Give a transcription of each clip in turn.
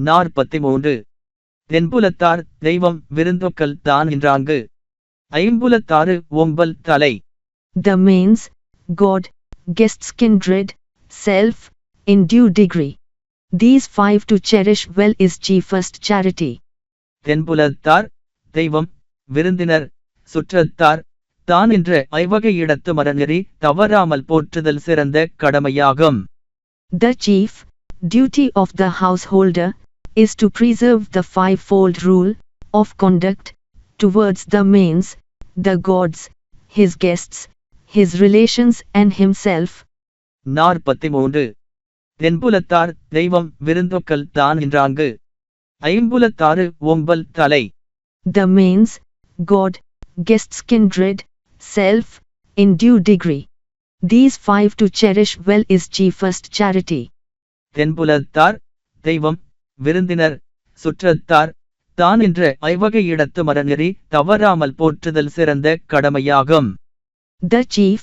43 தென்புலத்தார் தெய்வம் விருந்தொக்கல் தான் என்றாங்கு. ஐம்புலத்தாறு ஓம்பல் தலை. The mains, God, guests kindred, self, in due degree. These 5 to cherish well is chiefest charity. தென்புலத்தார் தெய்வம் விருந்தினர் சுற்றத்தார் தான் என்ற ஐவகை இடத்து மரநெறி தவறாமல் போற்றுதல் சிறந்த கடமையாகும். The chief duty of the householder is to preserve the fivefold rule of conduct towards the mains, the gods, his guests, his relations and himself. 43 தென்புலத்தார் தெய்வம் விருந்தொக்கல் தான் என்றாங்கு. ஐம்புலத்தாறு ஓம்பல் தலை. The mains, God, guests kindred, self, in due degree. These 5 to cherish well is chiefest charity. தென்புலத்தார் தெய்வம் விருந்தினர் சுற்றத்தார் தான் என்ற ஐவகை இடத்து மரநெறி தவறாமல் போற்றுதல் சிறந்த கடமையாகும். The chief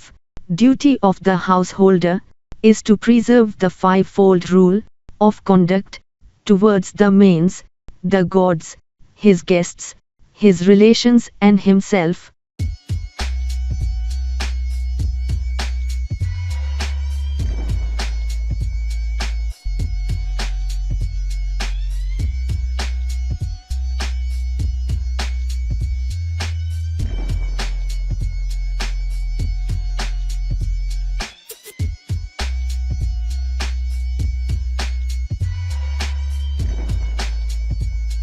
duty of the householder is to preserve the fivefold rule of conduct towards the mains, the gods, his guests, his relations and himself.